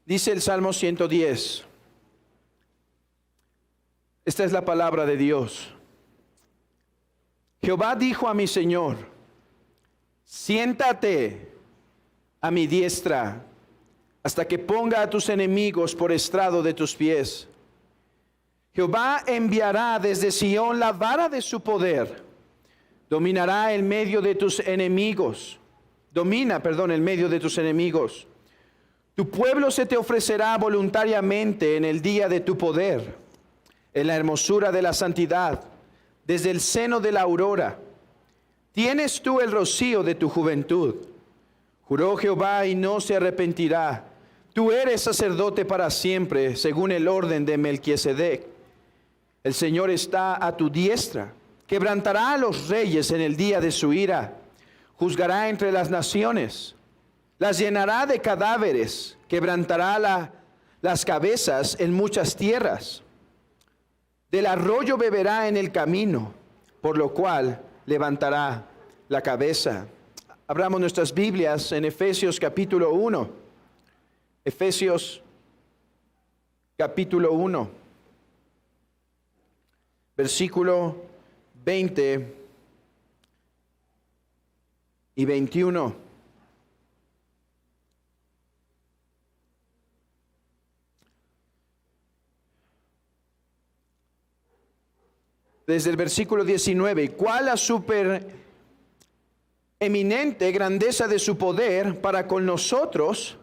Dice el Salmo 110. Esta es la palabra de Dios. Jehová dijo a mi Señor: siéntate a mi diestra hasta que ponga a tus enemigos por estrado de tus pies. Jehová enviará desde Sión la vara de su poder. Dominará en medio de tus enemigos. El medio de tus enemigos. Tu pueblo se te ofrecerá voluntariamente en el día de tu poder, en la hermosura de la santidad, desde el seno de la aurora. Tienes tú el rocío de tu juventud. Juró Jehová y no se arrepentirá. Tú eres sacerdote para siempre, según el orden de Melquisedec. El Señor está a tu diestra. Quebrantará a los reyes en el día de su ira. Juzgará entre las naciones. Las llenará de cadáveres. Quebrantará las cabezas en muchas tierras. Del arroyo beberá en el camino, por lo cual levantará la cabeza. Abramos nuestras Biblias en Efesios capítulo 1. Efesios capítulo 1, versículo 20 y 21. Desde el versículo 19, ¿cuál la supereminente grandeza de su poder para con nosotros,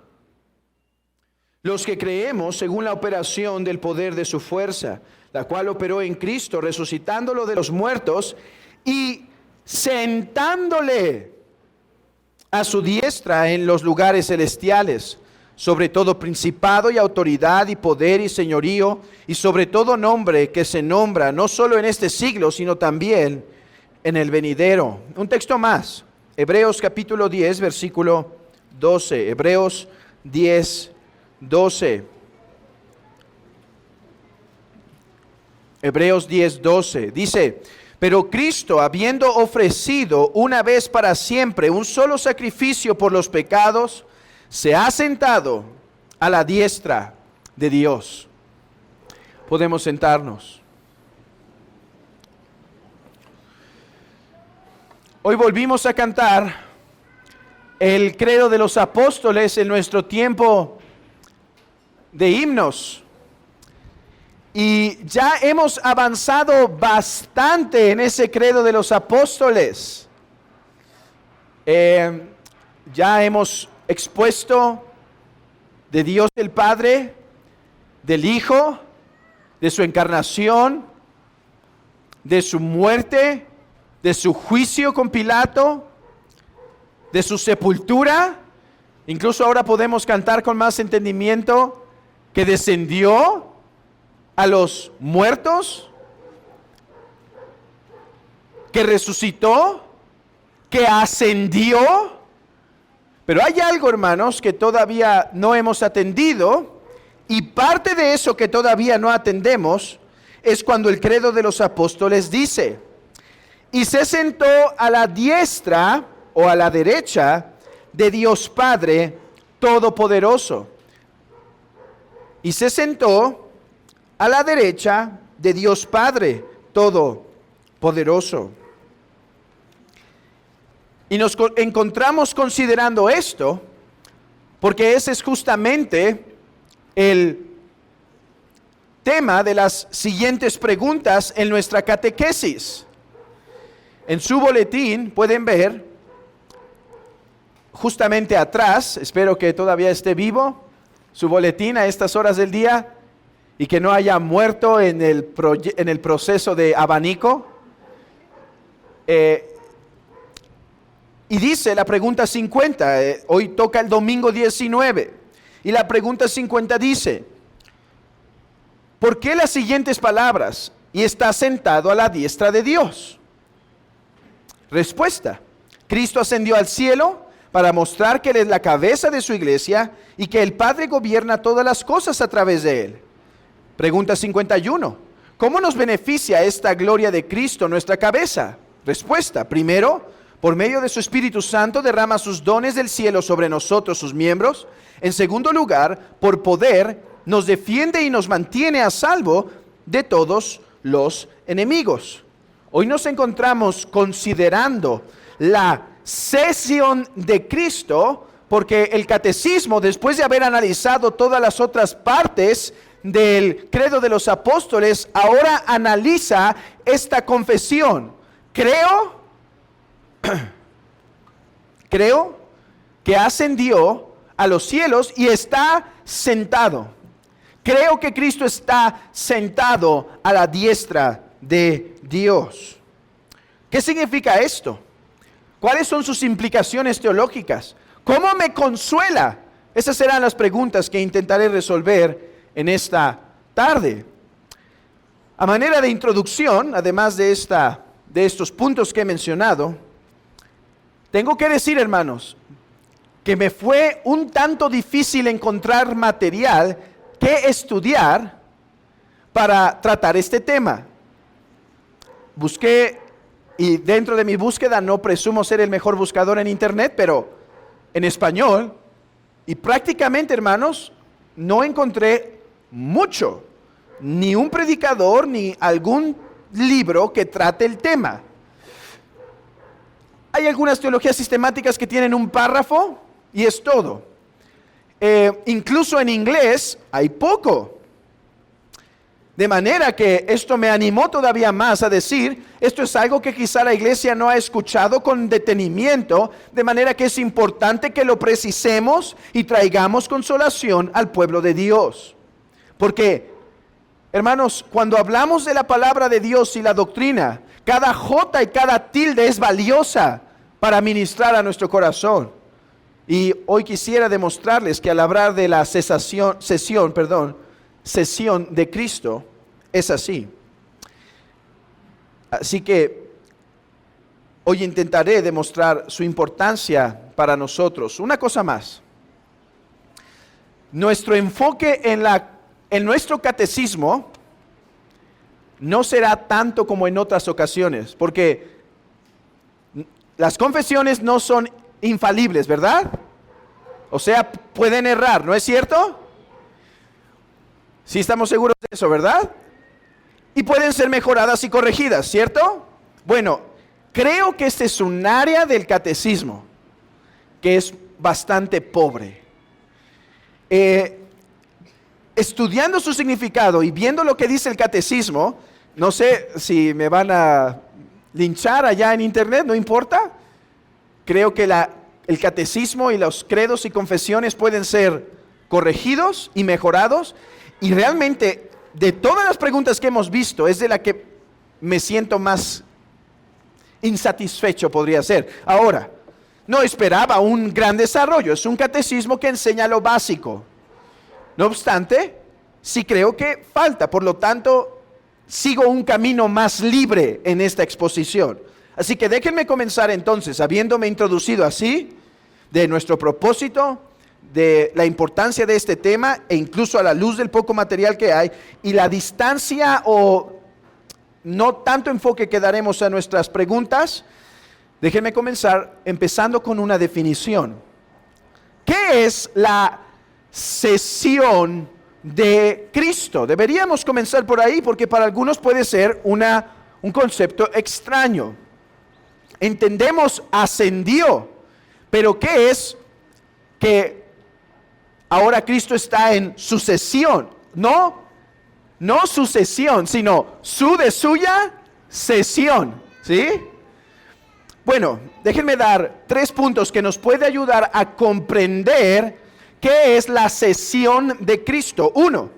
los que creemos según la operación del poder de su fuerza, la cual operó en Cristo, resucitándolo de los muertos y sentándole a su diestra en los lugares celestiales, sobre todo principado y autoridad y poder y señorío, y sobre todo nombre que se nombra, no solo en este siglo, sino también en el venidero. Un texto más, Hebreos capítulo 10, versículo 12. Hebreos 10, 12. Hebreos 10, 12. Dice: pero Cristo, habiendo ofrecido una vez para siempre un solo sacrificio por los pecados, se ha sentado a la diestra de Dios. Podemos sentarnos. Hoy volvimos a cantar el credo de los apóstoles en nuestro tiempo de himnos. Y ya hemos avanzado bastante en ese credo de los apóstoles. Ya hemos expuesto de Dios el Padre, del Hijo, de su encarnación, de su muerte, de su juicio con Pilato, de su sepultura. Incluso ahora podemos cantar con más entendimiento que descendió a los muertos, que resucitó, que ascendió. Pero hay algo, hermanos, que todavía no hemos atendido, y parte de eso que todavía no atendemos es cuando el credo de los apóstoles dice: y se sentó a la diestra o a la derecha de Dios Padre Todopoderoso. Y se sentó a la derecha de Dios Padre Todopoderoso. Y nos encontramos considerando esto porque ese es justamente el tema de las siguientes preguntas en nuestra catequesis. En su boletín pueden ver justamente atrás, espero que todavía esté vivo, su boletín a estas horas del día y que no haya muerto en el proceso de abanico. Y dice la pregunta 50, hoy toca el domingo 19, y la pregunta 50 dice: ¿por qué las siguientes palabras? Y está sentado a la diestra de Dios. Respuesta: Cristo ascendió al cielo para mostrar que Él es la cabeza de su iglesia y que el Padre gobierna todas las cosas a través de Él. Pregunta 51. ¿Cómo nos beneficia esta gloria de Cristo nuestra cabeza? Respuesta: primero, Por medio de su Espíritu Santo derrama sus dones del cielo sobre nosotros, sus miembros. En segundo lugar, por poder nos defiende y nos mantiene a salvo de todos los enemigos. Hoy nos encontramos considerando la cesión de Cristo, porque el catecismo, después de haber analizado todas las otras partes del credo de los apóstoles, ahora analiza esta confesión. Creo que ascendió a los cielos y está sentado. Creo que Cristo está sentado a la diestra de Dios. ¿Qué significa esto? ¿Cuáles son sus implicaciones teológicas? ¿Cómo me consuela? Esas serán las preguntas que intentaré resolver en esta tarde. A manera de introducción, además de estos puntos que he mencionado, tengo que decir, hermanos, que me fue un tanto difícil encontrar material que estudiar para tratar este tema. Busqué, y dentro de mi búsqueda no presumo ser el mejor buscador en internet, pero en español, y prácticamente, hermanos, no encontré mucho, ni un predicador, ni algún libro que trate el tema. Hay algunas teologías sistemáticas que tienen un párrafo y es todo. Incluso en inglés hay poco. De manera que esto me animó todavía más a decir, esto es algo que quizá la iglesia no ha escuchado con detenimiento, de manera que es importante que lo precisemos y traigamos consolación al pueblo de Dios. Porque, hermanos, cuando hablamos de la palabra de Dios y la doctrina, cada jota y cada tilde es valiosa para ministrar a nuestro corazón. Y hoy quisiera demostrarles que al hablar de la cesión de Cristo, es así. Así que hoy intentaré demostrar su importancia para nosotros. Una cosa más. Nuestro enfoque en nuestro catecismo no será tanto como en otras ocasiones, porque las confesiones no son infalibles, ¿verdad? O sea, pueden errar, ¿no es cierto? Sí, estamos seguros de eso, ¿verdad? Y pueden ser mejoradas y corregidas, ¿cierto? Bueno, creo que este es un área del catecismo que es bastante pobre. Estudiando su significado y viendo lo que dice el catecismo, no sé si me van a linchar allá en internet, no importa. Creo que el catecismo y los credos y confesiones pueden ser corregidos y mejorados. Y realmente, de todas las preguntas que hemos visto, es de la que me siento más insatisfecho, podría ser. Ahora, no esperaba un gran desarrollo, es un catecismo que enseña lo básico. No obstante, sí creo que falta, por lo tanto, sigo un camino más libre en esta exposición. Así que déjenme comenzar entonces, habiéndome introducido así, de nuestro propósito, de la importancia de este tema, e incluso a la luz del poco material que hay, y la distancia o no tanto enfoque que daremos a nuestras preguntas. Déjenme comenzar empezando con una definición. ¿Qué es la cesión de Cristo? Deberíamos comenzar por ahí, porque para algunos puede ser un concepto extraño. Entendemos ascendió, pero ¿qué es que ahora Cristo está en sucesión? No sucesión, sino su de suya cesión, ¿sí? Bueno, déjenme dar 3 puntos que nos puede ayudar a comprender qué es la cesión de Cristo. 1,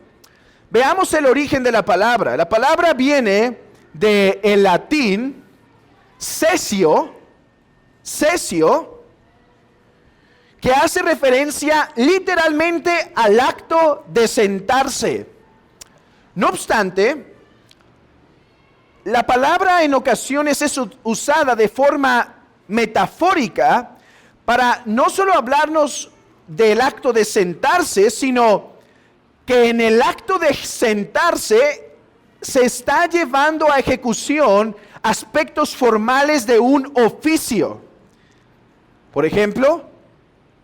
veamos el origen de la palabra. La palabra viene del latín cesio, que hace referencia literalmente al acto de sentarse. No obstante, la palabra en ocasiones es usada de forma metafórica para no solo hablarnos del acto de sentarse, sino que en el acto de sentarse se está llevando a ejecución aspectos formales de un oficio. Por ejemplo,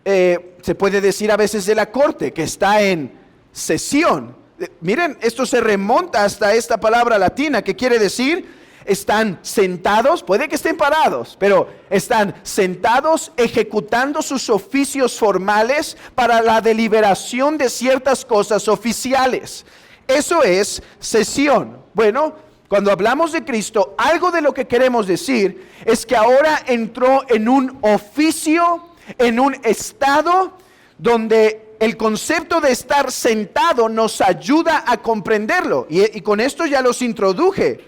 se puede decir a veces de la corte que está en sesión. Miren, esto se remonta hasta esta palabra latina que quiere decir están sentados, puede que estén parados, pero están sentados ejecutando sus oficios formales para la deliberación de ciertas cosas oficiales. Eso es sesión. Bueno, cuando hablamos de Cristo, algo de lo que queremos decir es que ahora entró en un oficio, en un estado donde el concepto de estar sentado nos ayuda a comprenderlo. Y con esto ya los introduje,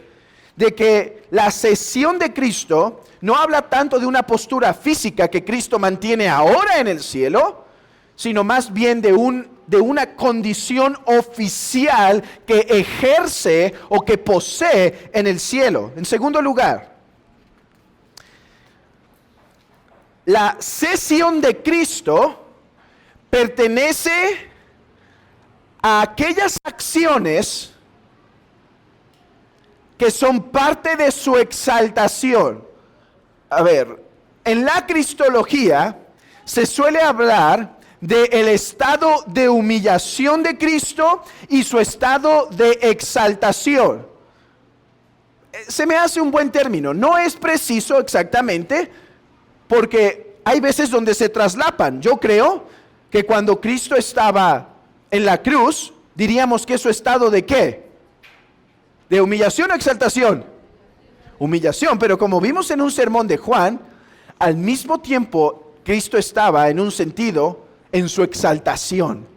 de que la sesión de Cristo no habla tanto de una postura física que Cristo mantiene ahora en el cielo, sino más bien de una condición oficial que ejerce o que posee en el cielo. En segundo lugar, la sesión de Cristo pertenece a aquellas acciones que son parte de su exaltación. A ver, en la cristología se suele hablar del estado de humillación de Cristo y su estado de exaltación. Se me hace un buen término, no es preciso exactamente, porque hay veces donde se traslapan. Yo creo que cuando Cristo estaba en la cruz, diríamos que su estado de ¿qué? ¿De humillación o exaltación? Humillación, pero como vimos en un sermón de Juan, al mismo tiempo Cristo estaba en un sentido en su exaltación.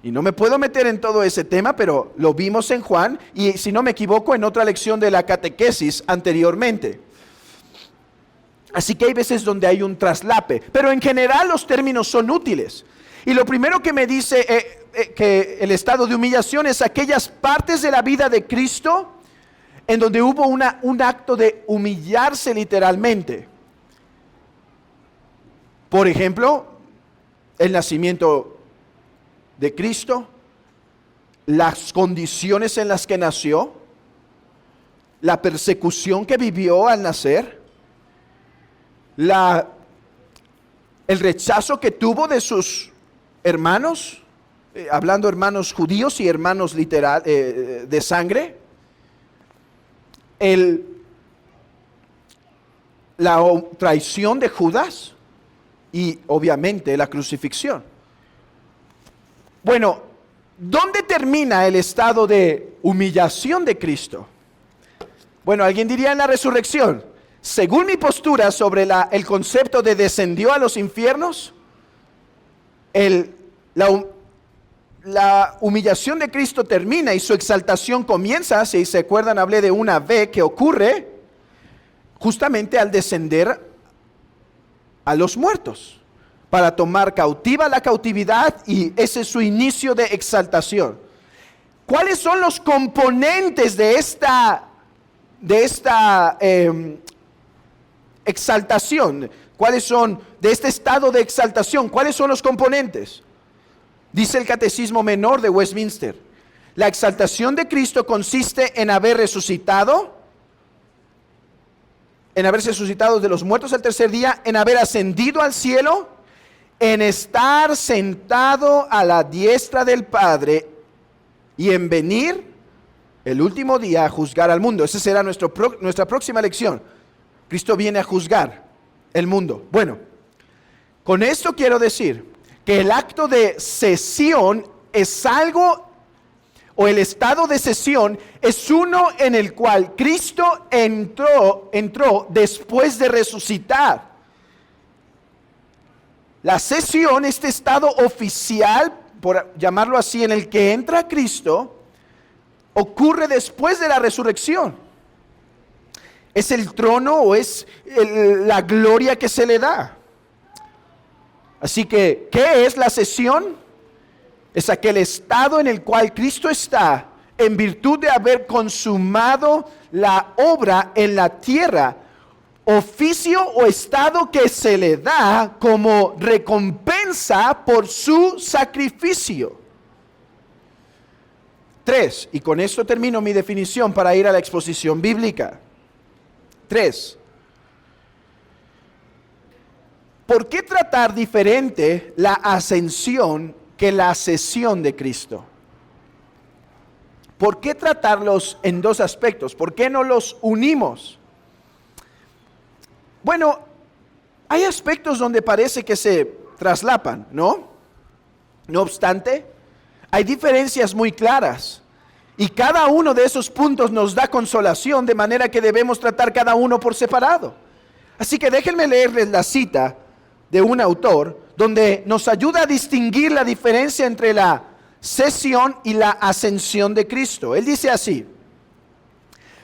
Y no me puedo meter en todo ese tema, pero lo vimos en Juan y si no me equivoco en otra lección de la catequesis anteriormente. Así que hay veces donde hay un traslape, pero en general los términos son útiles. Y lo primero que me dice que el estado de humillación es aquellas partes de la vida de Cristo en donde hubo un acto de humillarse literalmente. Por ejemplo, el nacimiento de Cristo, las condiciones en las que nació, la persecución que vivió al nacer, el rechazo que tuvo de sus hermanos, hablando hermanos judíos y hermanos literal de sangre, la traición de Judas y obviamente la crucifixión. Bueno, ¿dónde termina el estado de humillación de Cristo? Bueno, alguien diría en la resurrección. Según mi postura sobre el concepto de descendió a los infiernos, la humillación de Cristo termina y su exaltación comienza. Si se acuerdan, hablé de una V que ocurre justamente al descender a los muertos para tomar cautiva la cautividad, y ese es su inicio de exaltación. ¿Cuáles son los componentes de esta exaltación? ¿Cuáles son de este estado de exaltación? ¿Cuáles son los componentes? Dice el Catecismo Menor de Westminster: la exaltación de Cristo consiste en haberse resucitado de los muertos al tercer día, en haber ascendido al cielo, en estar sentado a la diestra del Padre y en venir el último día a juzgar al mundo. Esa será nuestra próxima lección. Cristo viene a juzgar el mundo. Bueno, con esto quiero decir que el acto de sesión es algo, o el estado de sesión es uno en el cual Cristo entró después de resucitar. La sesión, este estado oficial, por llamarlo así, en el que entra Cristo, ocurre después de la resurrección. Es el trono o es la gloria que se le da. Así que, ¿qué es la sesión? Es aquel estado en el cual Cristo está en virtud de haber consumado la obra en la tierra, oficio o estado que se le da como recompensa por su sacrificio. 3, y con esto termino mi definición para ir a la exposición bíblica. 3. ¿por qué tratar diferente la ascensión que la ascensión de Cristo? ¿Por qué tratarlos en dos aspectos? ¿Por qué no los unimos? Bueno, hay aspectos donde parece que se traslapan, ¿no? No obstante, hay diferencias muy claras. Y cada uno de esos puntos nos da consolación, de manera que debemos tratar cada uno por separado. Así que déjenme leerles la cita de un autor donde nos ayuda a distinguir la diferencia entre la cesión y la ascensión de Cristo. Él dice así: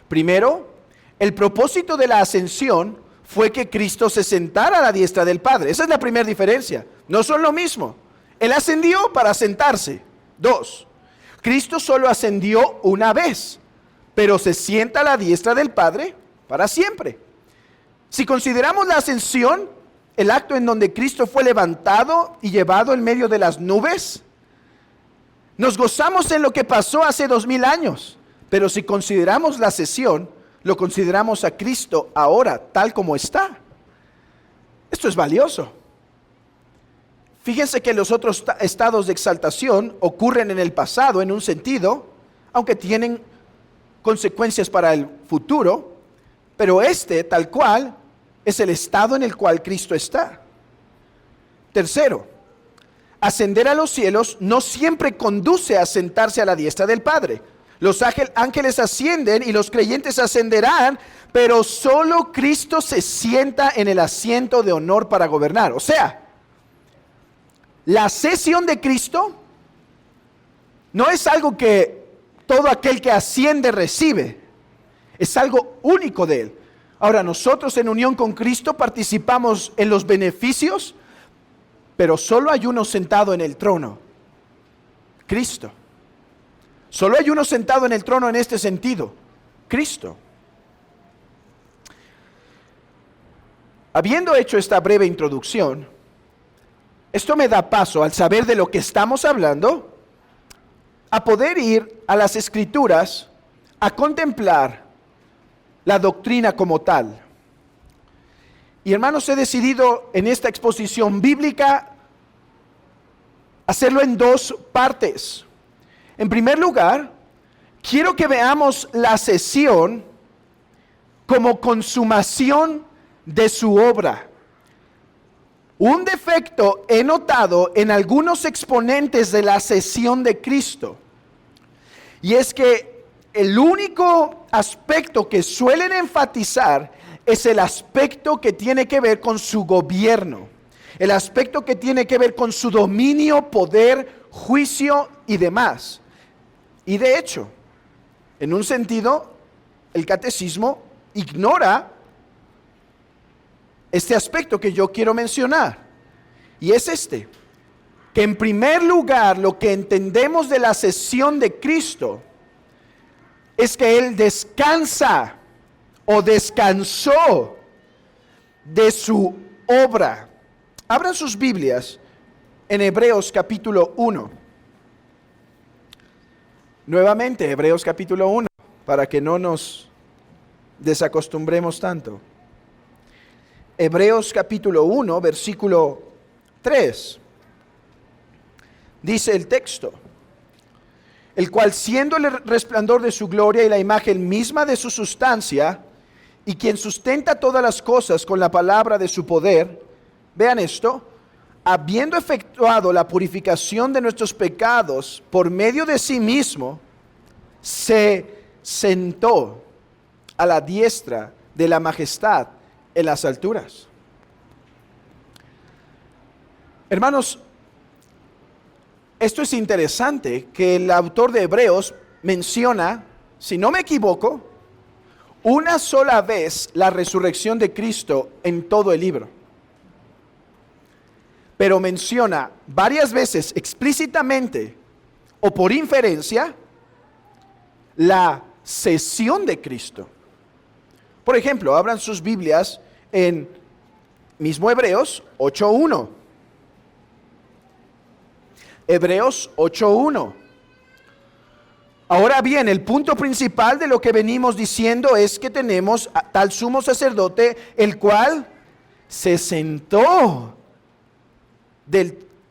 primero, el propósito de la ascensión fue que Cristo se sentara a la diestra del Padre. Esa es la primera diferencia. No son lo mismo. Él ascendió para sentarse. 2. Cristo solo ascendió una vez, pero se sienta a la diestra del Padre para siempre. Si consideramos la ascensión, el acto en donde Cristo fue levantado y llevado en medio de las nubes, nos gozamos en lo que pasó hace 2000 años. Pero si consideramos la ascensión, lo consideramos a Cristo ahora, tal como está. Esto es valioso. Fíjense que los otros estados de exaltación ocurren en el pasado en un sentido, aunque tienen consecuencias para el futuro, pero este, tal cual, es el estado en el cual Cristo está. Tercero, ascender a los cielos no siempre conduce a sentarse a la diestra del Padre. Los ángeles ascienden y los creyentes ascenderán, pero solo Cristo se sienta en el asiento de honor para gobernar. O sea, la ascensión de Cristo no es algo que todo aquel que asciende recibe, es algo único de Él. Ahora, nosotros en unión con Cristo participamos en los beneficios, pero solo hay uno sentado en el trono: Cristo. Solo hay uno sentado en el trono en este sentido: Cristo. Habiendo hecho esta breve introducción, esto me da paso, al saber de lo que estamos hablando, a poder ir a las Escrituras a contemplar la doctrina como tal. Y hermanos, he decidido en esta exposición bíblica hacerlo en dos partes. En primer lugar, quiero que veamos la ascensión como consumación de su obra. Un defecto he notado en algunos exponentes de la ascensión de Cristo, y es que el único aspecto que suelen enfatizar es el aspecto que tiene que ver con su gobierno, el aspecto que tiene que ver con su dominio, poder, juicio y demás. Y de hecho, en un sentido, el catecismo ignora este aspecto que yo quiero mencionar, y es este: que en primer lugar lo que entendemos de la ascensión de Cristo es que Él descansa o descansó de su obra. Abran sus Biblias en Hebreos capítulo 1. Nuevamente, Hebreos capítulo 1, para que no nos desacostumbremos tanto. Hebreos capítulo 1, versículo 3. Dice el texto: el cual, siendo el resplandor de su gloria y la imagen misma de su sustancia, y quien sustenta todas las cosas con la palabra de su poder, vean esto, habiendo efectuado la purificación de nuestros pecados por medio de sí mismo, se sentó a la diestra de la majestad en las alturas. Hermanos, esto es interesante, que el autor de Hebreos menciona, si no me equivoco, una sola vez la resurrección de Cristo en todo el libro. Pero menciona varias veces explícitamente o por inferencia la cesión de Cristo. Por ejemplo, abran sus Biblias en mismo Hebreos 8:1. Hebreos 8:1. Ahora bien, el punto principal de lo que venimos diciendo es que tenemos a tal sumo sacerdote, el cual se sentó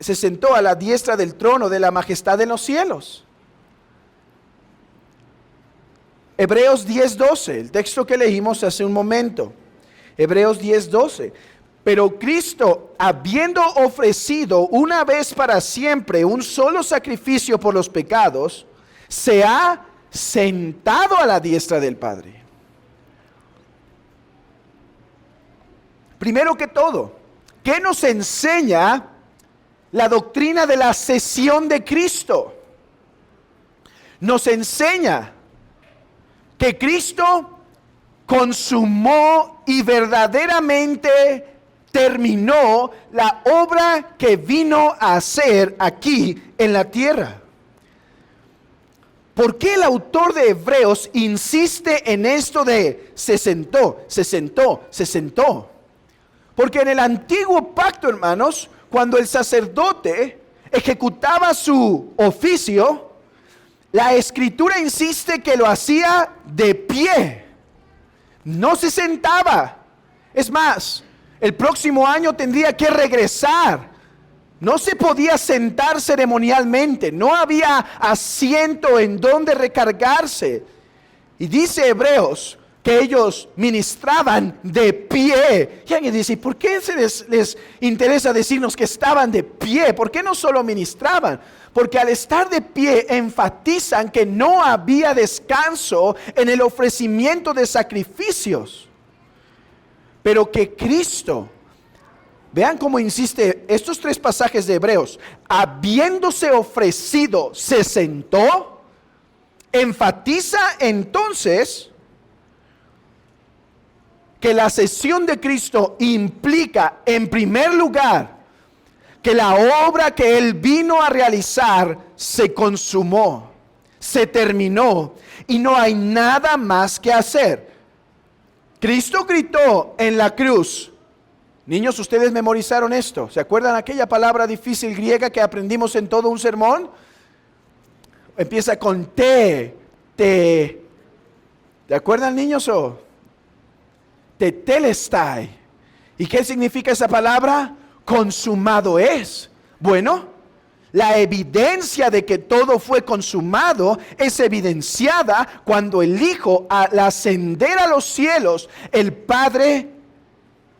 se sentó a la diestra del trono de la majestad en los cielos. Hebreos 10:12, el texto que leímos hace un momento. Hebreos 10:12. Pero Cristo, habiendo ofrecido una vez para siempre un solo sacrificio por los pecados, se ha sentado a la diestra del Padre. Primero que todo, ¿qué nos enseña la doctrina de la sesión de Cristo? Nos enseña que Cristo consumó y verdaderamente terminó la obra que vino a hacer aquí en la tierra. ¿Por qué el autor de Hebreos insiste en esto de se sentó, se sentó, se sentó? Porque en el antiguo pacto, hermanos, cuando el sacerdote ejecutaba su oficio, la escritura insiste que lo hacía de pie, no se sentaba. Es más, el próximo año tendría que regresar. No se podía sentar ceremonialmente, no había asiento en donde recargarse. Y dice Hebreos que ellos ministraban de pie. Y alguien dice, ¿por qué les interesa decirnos que estaban de pie? ¿Por qué no solo ministraban? Porque al estar de pie enfatizan que no había descanso en el ofrecimiento de sacrificios. Pero que Cristo, vean cómo insiste estos tres pasajes de Hebreos, habiéndose ofrecido, se sentó, enfatiza entonces que la sesión de Cristo implica, en primer lugar, que la obra que Él vino a realizar se consumó, se terminó y no hay nada más que hacer. Cristo gritó en la cruz. Niños, ¿ustedes memorizaron esto? ¿Se acuerdan aquella palabra difícil griega que aprendimos en todo un sermón? Empieza con te. ¿Te acuerdan, niños? Tetelestai. ¿Y qué significa esa palabra? Consumado es. Bueno, la evidencia de que todo fue consumado es evidenciada cuando el Hijo, al ascender a los cielos, el Padre,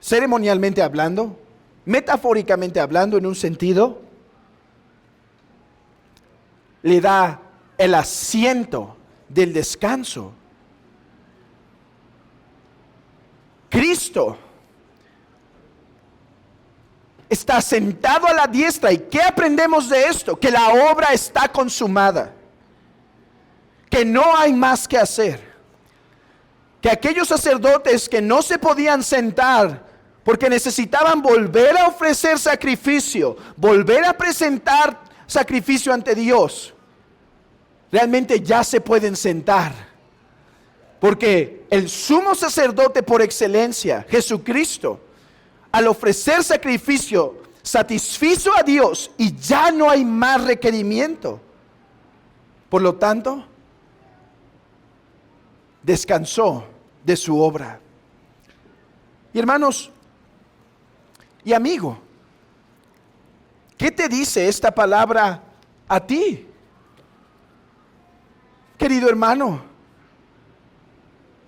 ceremonialmente hablando, metafóricamente hablando en un sentido, le da el asiento del descanso. Cristo está sentado a la diestra. ¿Y qué aprendemos de esto? Que la obra está consumada, que no hay más que hacer, que aquellos sacerdotes que no se podían sentar porque necesitaban volver a ofrecer sacrificio, volver a presentar sacrificio ante Dios, realmente ya se pueden sentar, porque el sumo sacerdote por excelencia, Jesucristo, al ofrecer sacrificio, satisfizo a Dios y ya no hay más requerimiento. Por lo tanto, descansó de su obra. Y hermanos y amigo, ¿qué te dice esta palabra a ti? Querido hermano,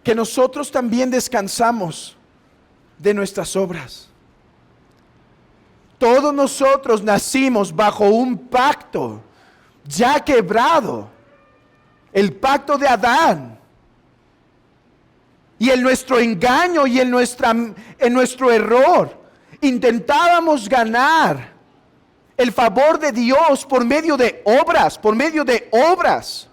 que nosotros también descansamos de nuestras obras. Todos nosotros nacimos bajo un pacto ya quebrado, el pacto de Adán. Y en nuestro engaño y en nuestro error, intentábamos ganar el favor de Dios por medio de obras.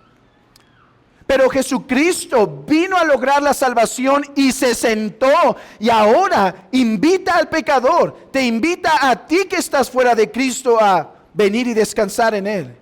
Pero Jesucristo vino a lograr la salvación y se sentó. Y ahora invita al pecador, te invita a ti que estás fuera de Cristo a venir y descansar en Él.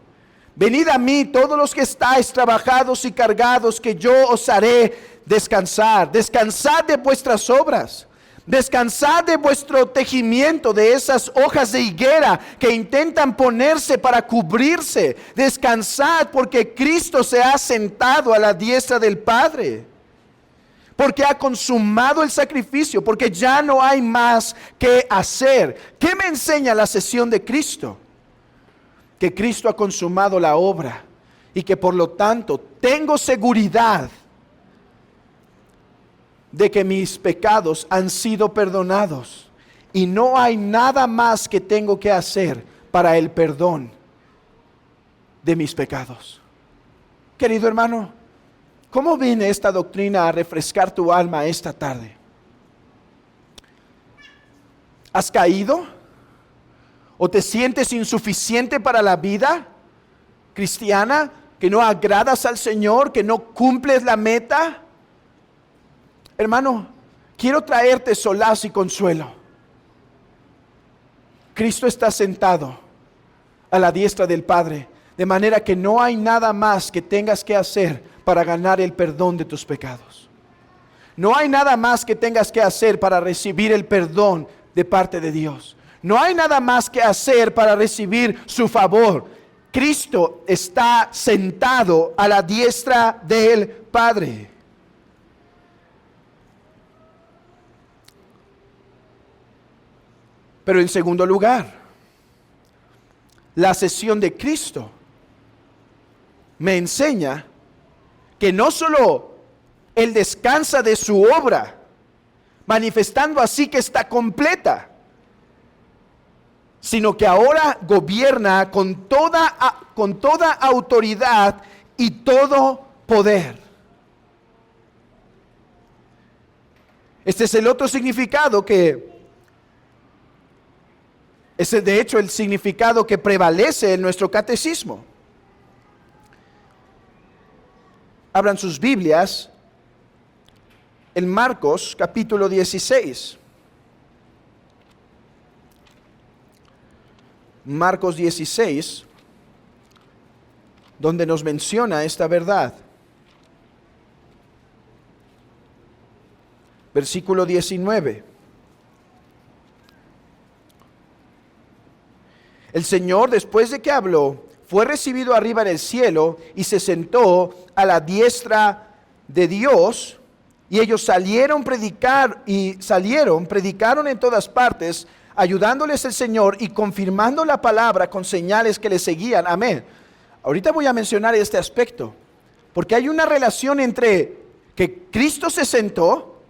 Venid a mí todos los que estáis trabajados y cargados, que yo os haré descansar. Descansad de vuestras obras. Descansad de vuestro tejimiento, de esas hojas de higuera que intentan ponerse para cubrirse. Descansad porque Cristo se ha sentado a la diestra del Padre. porque ha consumado el sacrificio, porque ya no hay más que hacer. ¿Qué me enseña la sesión de Cristo? Que Cristo ha consumado la obra y que por lo tanto tengo seguridad de que mis pecados han sido perdonados y no hay nada más que tengo que hacer para el perdón de mis pecados. Querido hermano, ¿cómo viene esta doctrina a refrescar tu alma esta tarde? ¿Has caído? ¿O te sientes insuficiente para la vida cristiana? ¿Que no agradas al Señor? ¿Que no cumples la meta? Hermano, quiero traerte solaz y consuelo. Cristo está sentado a la diestra del Padre, de manera que no hay nada más que tengas que hacer para ganar el perdón de tus pecados. No hay nada más que tengas que hacer para recibir el perdón de parte de Dios. No hay nada más que hacer para recibir su favor. Cristo está sentado a la diestra del Padre. Pero en segundo lugar, la sesión de Cristo me enseña que no solo Él descansa de su obra, manifestando así que está completa, sino que ahora gobierna con toda autoridad y todo poder. Este es el otro significado ese de hecho el significado que prevalece en nuestro catecismo. Abran sus Biblias en Marcos capítulo 16. Marcos 16, donde nos menciona esta verdad. Versículo 19. El Señor, después de que habló, fue recibido arriba en el cielo y se sentó a la diestra de Dios. Y ellos predicaron en todas partes, ayudándoles el Señor y confirmando la palabra con señales que les seguían. Amén. Ahorita voy a mencionar este aspecto, porque hay una relación entre que Cristo se sentó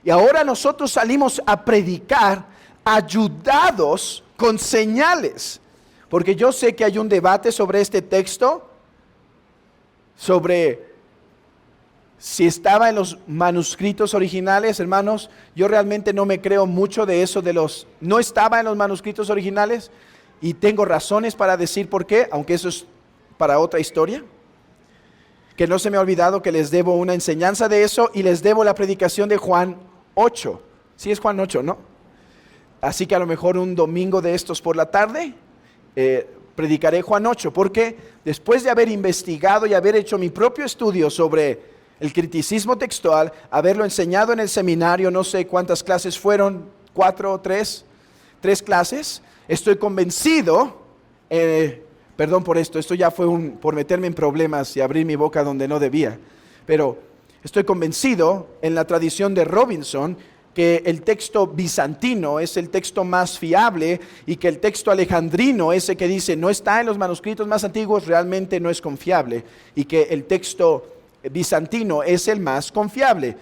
y ahora nosotros salimos a predicar ayudados con señales. Porque yo sé que hay un debate sobre este texto, sobre si estaba en los manuscritos originales. Hermanos, yo realmente no me creo mucho de eso no estaba en los manuscritos originales, y tengo razones para decir por qué, aunque eso es para otra historia. Que no se me ha olvidado que les debo una enseñanza de eso, y les debo la predicación de Juan 8. Sí es Juan 8, ¿no? Así que a lo mejor un domingo de estos por la tarde predicaré Juan 8, porque después de haber investigado y haber hecho mi propio estudio sobre el criticismo textual, haberlo enseñado en el seminario, no sé cuántas clases fueron, 4 o 3 clases, estoy convencido, perdón por esto ya fue por meterme en problemas y abrir mi boca donde no debía, pero estoy convencido en la tradición de Robinson que el texto bizantino es el texto más fiable y que el texto alejandrino, ese que dice no está en los manuscritos más antiguos, realmente no es confiable, y que el texto bizantino es el más confiable.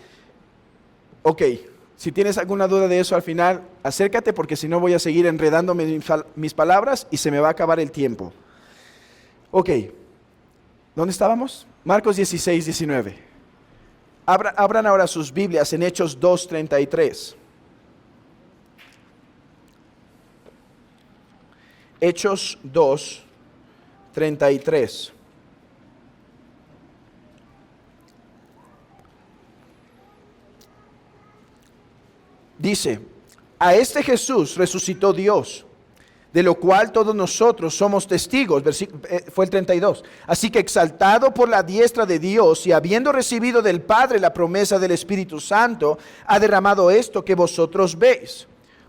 Ok, si tienes alguna duda de eso al final, acércate, porque si no voy a seguir enredándome mis palabras y se me va a acabar el tiempo. Ok, ¿dónde estábamos? Marcos 16, 19. Abran ahora sus Biblias en Hechos 2:33. Hechos 2:33. Dice: a este Jesús resucitó Dios, de lo cual todos nosotros somos testigos. Fue el 32. Así que exaltado por la diestra de Dios y habiendo recibido del Padre la promesa del Espíritu Santo, ha derramado esto que vosotros veis.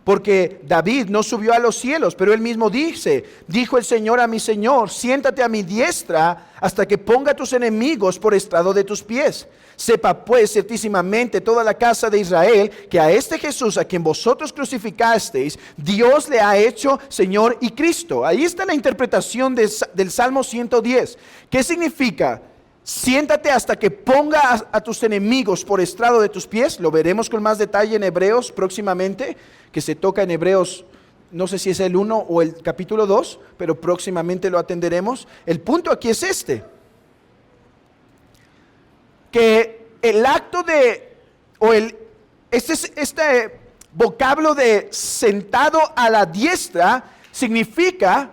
porque David no subió a los cielos, pero él mismo dijo el Señor a mi Señor, siéntate a mi diestra hasta que ponga a tus enemigos por estrado de tus pies. Sepa pues ciertísimamente toda la casa de Israel que a este Jesús a quien vosotros crucificasteis, Dios le ha hecho Señor y Cristo. Ahí está la interpretación del Salmo 110. ¿Qué significa? Siéntate hasta que ponga a tus enemigos por estrado de tus pies. Lo veremos con más detalle en Hebreos próximamente, que se toca en Hebreos, no sé si es el 1 o el capítulo 2, pero próximamente lo atenderemos. El punto aquí es este, que el acto este vocablo de sentado a la diestra significa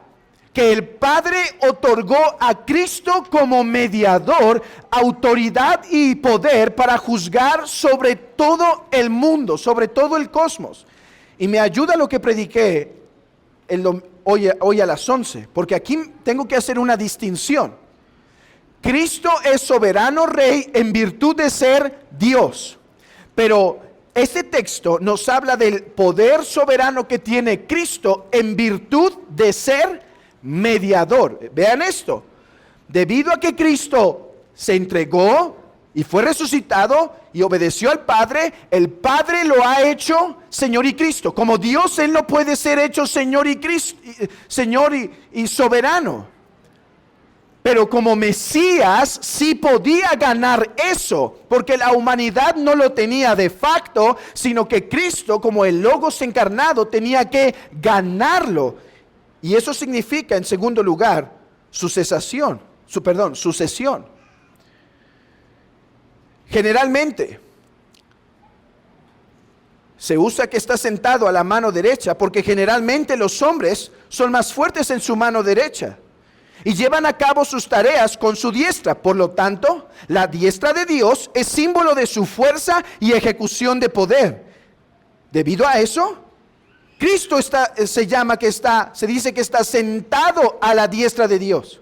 que el Padre otorgó a Cristo como mediador autoridad y poder para juzgar sobre todo el mundo, sobre todo el cosmos. Y me ayuda lo que prediqué hoy a las 11, porque aquí tengo que hacer una distinción. Cristo es soberano rey en virtud de ser Dios, pero este texto nos habla del poder soberano que tiene Cristo en virtud de ser mediador. Vean esto, debido a que Cristo se entregó y fue resucitado y obedeció al Padre, el Padre lo ha hecho Señor y Cristo. Como Dios, Él no puede ser hecho Señor y Cristo, Señor y soberano. Pero como Mesías sí podía ganar eso, porque la humanidad no lo tenía de facto, sino que Cristo, como el Logos encarnado, tenía que ganarlo. Y eso significa, en segundo lugar, sucesión. Generalmente se usa que está sentado a la mano derecha, porque generalmente los hombres son más fuertes en su mano derecha y llevan a cabo sus tareas con su diestra. Por lo tanto, la diestra de Dios es símbolo de su fuerza y ejecución de poder. Debido a eso, Cristo se dice que está sentado a la diestra de Dios,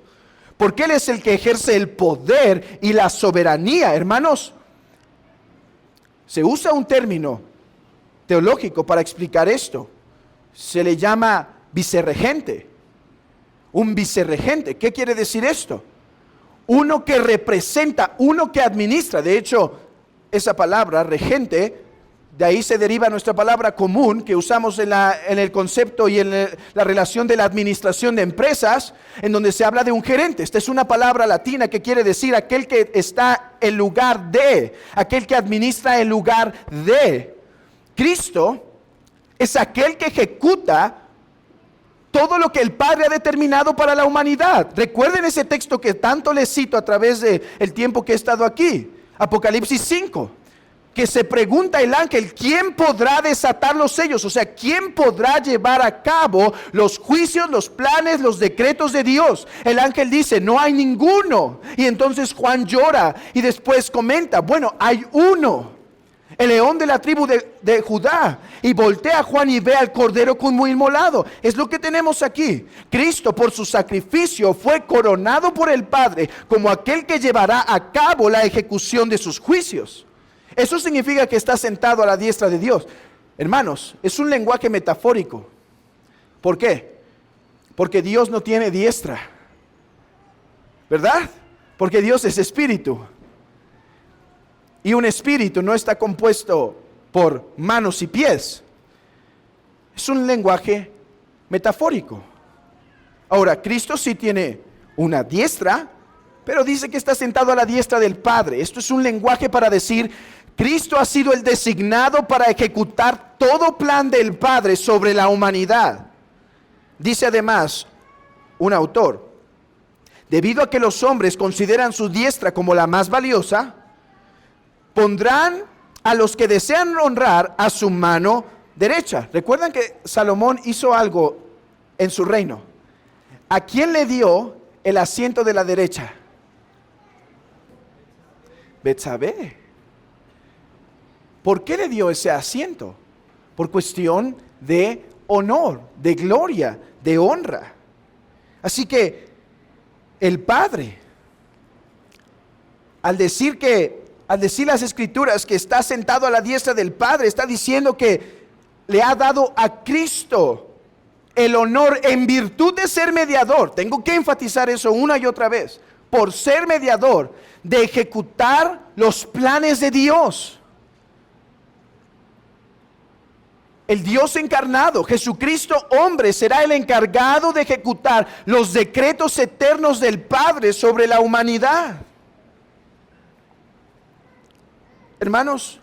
porque Él es el que ejerce el poder y la soberanía. Hermanos, se usa un término teológico para explicar esto. Se le llama vicerregente. Un vicerregente. ¿Qué quiere decir esto? Uno que representa, uno que administra. De hecho, esa palabra regente, de ahí se deriva nuestra palabra común que usamos en el concepto y en la relación de la administración de empresas, en donde se habla de un gerente. Esta es una palabra latina que quiere decir aquel que está en lugar de, aquel que administra en lugar de. Cristo es aquel que ejecuta todo lo que el Padre ha determinado para la humanidad. Recuerden ese texto que tanto les cito a través del tiempo que he estado aquí, Apocalipsis 5. Que se pregunta el ángel, ¿quién podrá desatar los sellos? O sea, ¿quién podrá llevar a cabo los juicios, los planes, los decretos de Dios? El ángel dice, no hay ninguno. Y entonces Juan llora y después comenta, bueno, hay uno, el león de la tribu de Judá. Y voltea Juan y ve al cordero como inmolado. Es lo que tenemos aquí. Cristo, por su sacrificio, fue coronado por el Padre como aquel que llevará a cabo la ejecución de sus juicios. Eso significa que está sentado a la diestra de Dios. Hermanos, es un lenguaje metafórico. ¿Por qué? Porque Dios no tiene diestra, ¿verdad? Porque Dios es espíritu. Y un espíritu no está compuesto por manos y pies. Es un lenguaje metafórico. Ahora, Cristo sí tiene una diestra, pero dice que está sentado a la diestra del Padre. Esto es un lenguaje para decir, Cristo ha sido el designado para ejecutar todo plan del Padre sobre la humanidad. Dice además un autor, debido a que los hombres consideran su diestra como la más valiosa, pondrán a los que desean honrar a su mano derecha. Recuerdan que Salomón hizo algo en su reino. ¿A quién le dio el asiento de la derecha? Betsabé. ¿Por qué le dio ese asiento? Por cuestión de honor, de gloria, de honra. Así que el Padre, al decir las Escrituras que está sentado a la diestra del Padre, está diciendo que le ha dado a Cristo el honor en virtud de ser mediador. Tengo que enfatizar eso una y otra vez. Por ser mediador, de ejecutar los planes de Dios. El Dios encarnado, Jesucristo hombre, será el encargado de ejecutar los decretos eternos del Padre sobre la humanidad. Hermanos,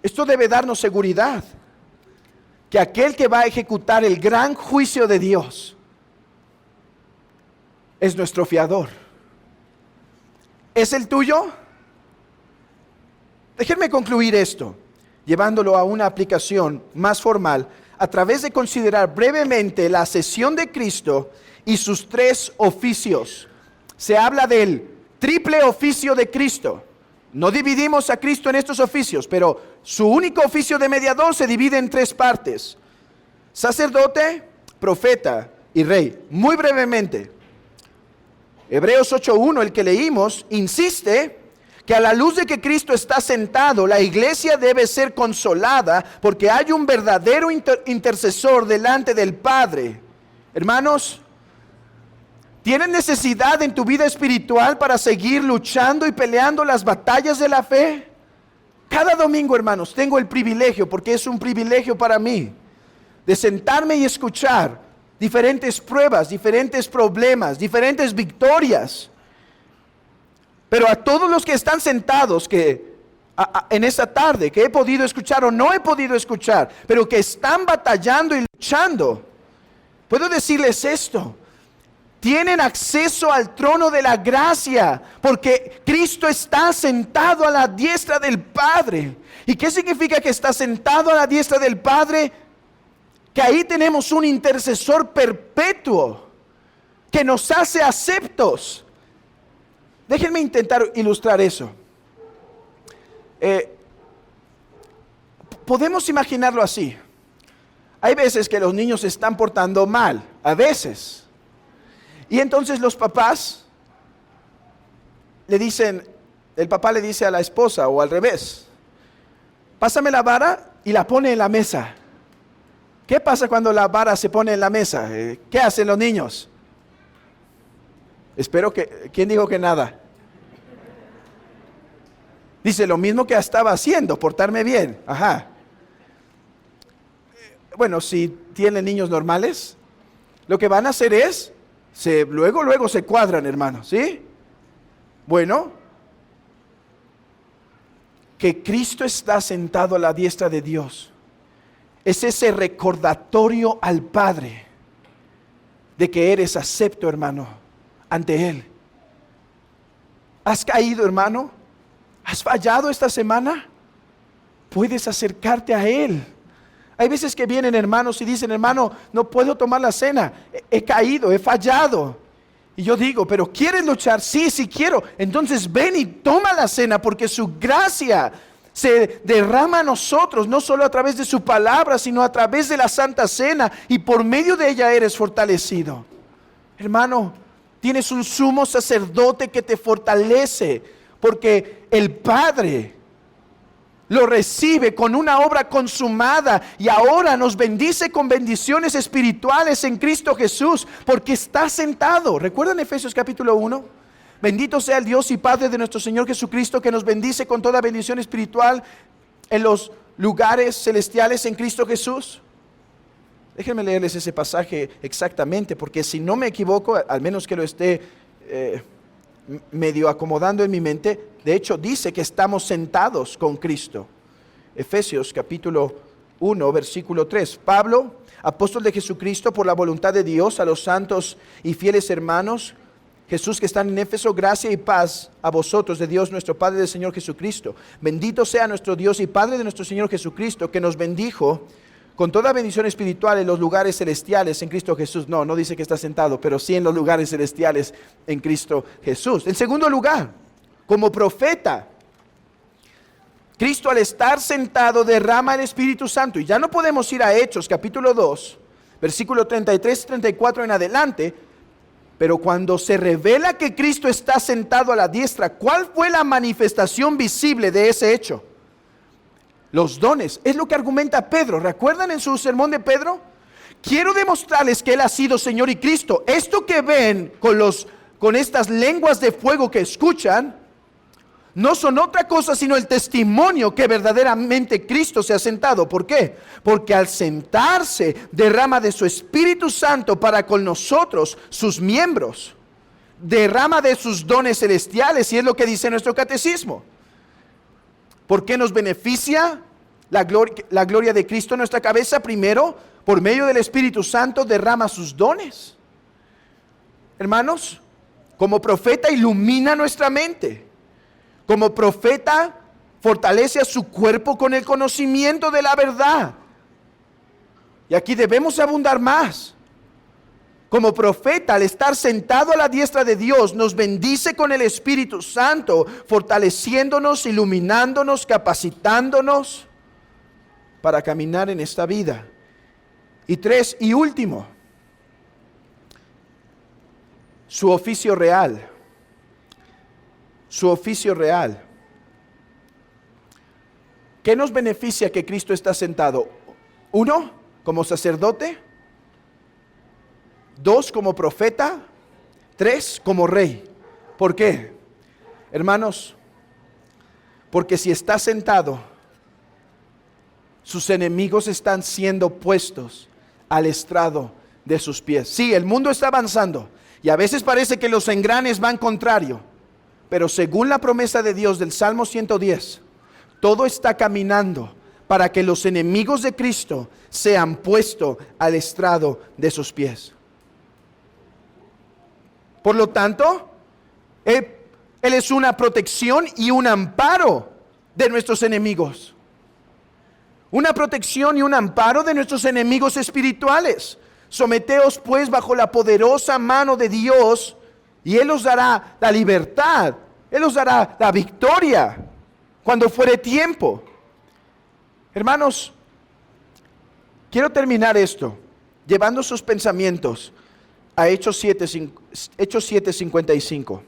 esto debe darnos seguridad que aquel que va a ejecutar el gran juicio de Dios es nuestro fiador. ¿Es el tuyo? Déjenme concluir esto, llevándolo a una aplicación más formal, a través de considerar brevemente la ascensión de Cristo y sus tres oficios. Se habla del triple oficio de Cristo. No dividimos a Cristo en estos oficios, pero su único oficio de mediador se divide en tres partes: sacerdote, profeta y rey. Muy brevemente, Hebreos 8:1, el que leímos, insiste que a la luz de que Cristo está sentado, la iglesia debe ser consolada porque hay un verdadero intercesor delante del Padre. Hermanos, ¿tienes necesidad en tu vida espiritual para seguir luchando y peleando las batallas de la fe? Cada domingo, hermanos, tengo el privilegio, porque es un privilegio para mí, de sentarme y escuchar diferentes pruebas, diferentes problemas, diferentes victorias. Pero a todos los que están sentados en esta tarde, que he podido escuchar o no he podido escuchar, pero que están batallando y luchando, puedo decirles esto: tienen acceso al trono de la gracia, porque Cristo está sentado a la diestra del Padre. ¿Y qué significa que está sentado a la diestra del Padre? Que ahí tenemos un intercesor perpetuo que nos hace aceptos. Déjenme intentar ilustrar eso. Podemos imaginarlo así. Hay veces que los niños se están portando mal, a veces. Y entonces los papás le dicen, el papá le dice a la esposa, o al revés: pásame la vara, y la pone en la mesa. ¿Qué pasa cuando la vara se pone en la mesa? ¿Qué hacen los niños? Espero que, ¿quién dijo que nada? Dice, lo mismo que estaba haciendo, portarme bien. Ajá. Bueno, si tienen niños normales, lo que van a hacer es, luego se cuadran, hermanos, ¿sí? Bueno, que Cristo está sentado a la diestra de Dios es ese recordatorio al Padre de que eres acepto, hermano, ante Él. ¿Has caído, hermano? ¿Has fallado esta semana? Puedes acercarte a Él. Hay veces que vienen hermanos y dicen: hermano, no puedo tomar la cena, he caído, he fallado. Y yo digo: pero ¿quieres luchar? Sí, sí quiero. Entonces ven y toma la cena, porque su gracia se derrama a nosotros, no solo a través de su palabra, sino a través de la Santa Cena, y por medio de ella eres fortalecido. Hermano, tienes un sumo sacerdote que te fortalece, porque el Padre lo recibe con una obra consumada, y ahora nos bendice con bendiciones espirituales en Cristo Jesús, porque está sentado. ¿Recuerdan Efesios capítulo 1? Bendito sea el Dios y Padre de nuestro Señor Jesucristo, que nos bendice con toda bendición espiritual en los lugares celestiales en Cristo Jesús. Déjenme leerles ese pasaje exactamente, porque si no me equivoco, al menos que lo esté medio acomodando en mi mente, de hecho dice que estamos sentados con Cristo. Efesios capítulo 1, versículo 3. Pablo, apóstol de Jesucristo por la voluntad de Dios, a los santos y fieles hermanos Jesús que están en Éfeso, gracia y paz a vosotros de Dios nuestro Padre y del Señor Jesucristo. Bendito sea nuestro Dios y Padre de nuestro Señor Jesucristo, que nos bendijo con toda bendición espiritual en los lugares celestiales en Cristo Jesús. No dice que está sentado, pero sí en los lugares celestiales en Cristo Jesús. En segundo lugar, como profeta, Cristo, al estar sentado, derrama el Espíritu Santo. Y ya no podemos ir a Hechos capítulo 2, versículo 33 y 34 en adelante. Pero cuando se revela que Cristo está sentado a la diestra, ¿cuál fue la manifestación visible de ese hecho? los dones. Es lo que argumenta Pedro. ¿Recuerdan en su sermón de Pedro? Quiero demostrarles que Él ha sido Señor y Cristo. Esto que ven con estas lenguas de fuego que escuchan, no son otra cosa sino el testimonio que verdaderamente Cristo se ha sentado. ¿Por qué? Porque al sentarse derrama de su Espíritu Santo para con nosotros, sus miembros. Derrama de sus dones celestiales, y es lo que dice nuestro catecismo. ¿Por qué nos beneficia la gloria de Cristo en nuestra cabeza? Primero, por medio del Espíritu Santo derrama sus dones. Hermanos, como profeta ilumina nuestra mente. Como profeta fortalece a su cuerpo con el conocimiento de la verdad. Y aquí debemos abundar más. Como profeta, al estar sentado a la diestra de Dios, nos bendice con el Espíritu Santo, fortaleciéndonos, iluminándonos, capacitándonos para caminar en esta vida. Y tres, y último, su oficio real. Su oficio real. ¿Qué nos beneficia que Cristo está sentado? Uno, como sacerdote. Dos, como profeta. Tres, como rey. ¿Por qué? Hermanos, porque si está sentado, sus enemigos están siendo puestos al estrado de sus pies. Sí, el mundo está avanzando y a veces parece que los engranes van contrario. Pero según la promesa de Dios del Salmo 110, todo está caminando para que los enemigos de Cristo sean puestos al estrado de sus pies. Por lo tanto, Él es una protección y un amparo de nuestros enemigos. Una protección y un amparo de nuestros enemigos espirituales. Someteos pues bajo la poderosa mano de Dios, y Él os dará la libertad, Él os dará la victoria cuando fuere tiempo. Hermanos, quiero terminar esto llevando sus pensamientos a Hechos 7:55.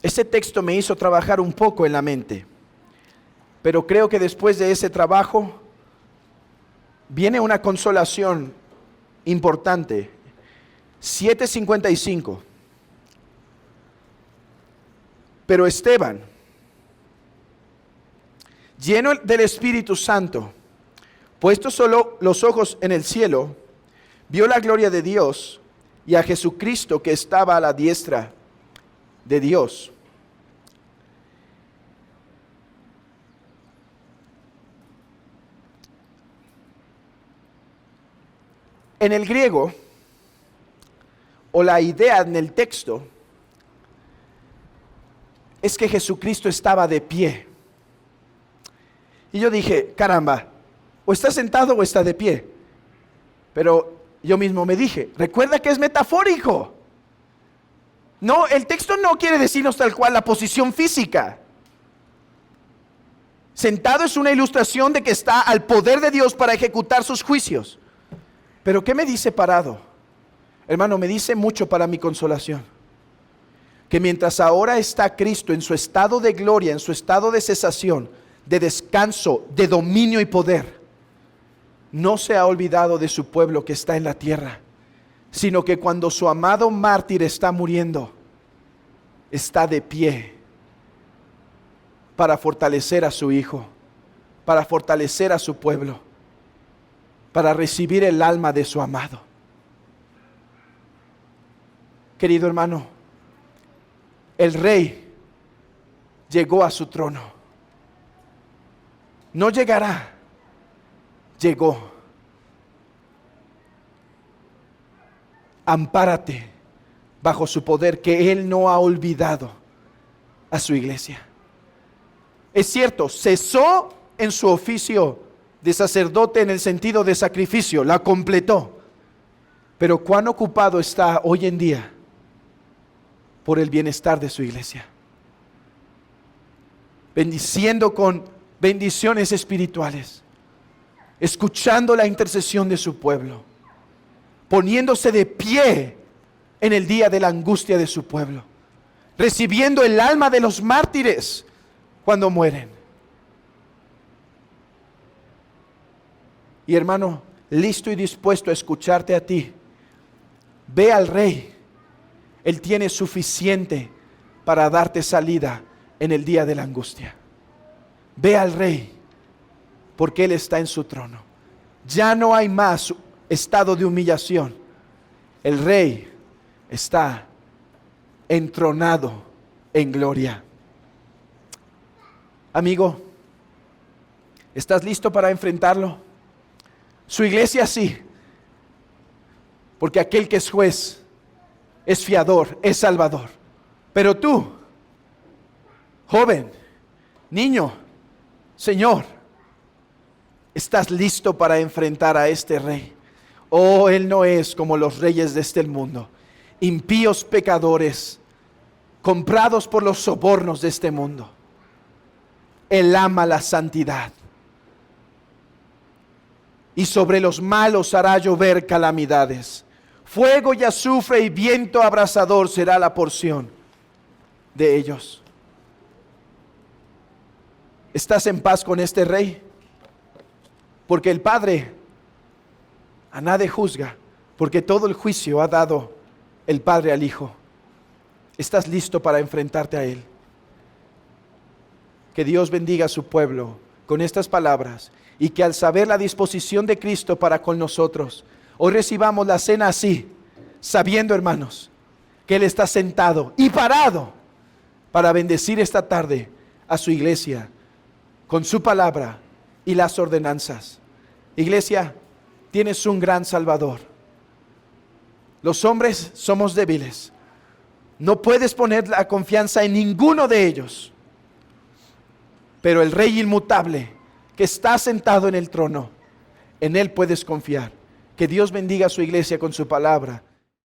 Ese texto me hizo trabajar un poco en la mente, pero creo que después de ese trabajo viene una consolación importante. 7:55. Pero Esteban, lleno del Espíritu Santo, puestos solo los ojos en el cielo, vio la gloria de Dios y a Jesucristo que estaba a la diestra de Dios. En el griego, o la idea en el texto, es que Jesucristo estaba de pie. Y yo dije, caramba, o está sentado o está de pie. Pero yo mismo me dije, recuerda que es metafórico. No, el texto no quiere decirnos tal cual la posición física. Sentado es una ilustración de que está al poder de Dios para ejecutar sus juicios. Pero ¿qué me dice parado? Hermano, me dice mucho para mi consolación. Que mientras ahora está Cristo en su estado de gloria, en su estado de cesación, de descanso, de dominio y poder, no se ha olvidado de su pueblo que está en la tierra, sino que cuando su amado mártir está muriendo, está de pie para fortalecer a su hijo, para fortalecer a su pueblo, para recibir el alma de su amado. Querido hermano, el rey llegó a su trono. No llegará, llegó. Ampárate bajo su poder, que Él no ha olvidado a su iglesia. Es cierto, cesó en su oficio de sacerdote en el sentido de sacrificio, la completó. Pero cuán ocupado está hoy en día por el bienestar de su iglesia, bendiciendo con bendiciones espirituales, escuchando la intercesión de su pueblo, poniéndose de pie en el día de la angustia de su pueblo, recibiendo el alma de los mártires cuando mueren. Y hermano, listo y dispuesto a escucharte a ti. Ve al Rey. Él tiene suficiente para darte salida en el día de la angustia. Ve al Rey, porque Él está en su trono. Ya no hay más estado de humillación. El Rey está entronado en gloria. Amigo, ¿estás listo para enfrentarlo? Su iglesia sí, porque aquel que es juez es fiador, es salvador. Pero tú, joven, niño, señor, ¿estás listo para enfrentar a este Rey? Oh, Él no es como los reyes de este mundo, impíos pecadores, comprados por los sobornos de este mundo. Él ama la santidad. Y sobre los malos hará llover calamidades. Fuego y azufre y viento abrasador será la porción de ellos. ¿Estás en paz con este Rey? Porque el Padre a nadie juzga, porque todo el juicio ha dado el Padre al Hijo. ¿Estás listo para enfrentarte a Él? Que Dios bendiga a su pueblo con estas palabras, y que al saber la disposición de Cristo para con nosotros, hoy recibamos la cena así, sabiendo, hermanos, que Él está sentado y parado para bendecir esta tarde a su iglesia con su palabra y las ordenanzas. Iglesia, tienes un gran Salvador. Los hombres somos débiles. No puedes poner la confianza en ninguno de ellos. Pero el Rey inmutable, que está sentado en el trono, en Él puedes confiar. Que Dios bendiga a su iglesia con su palabra.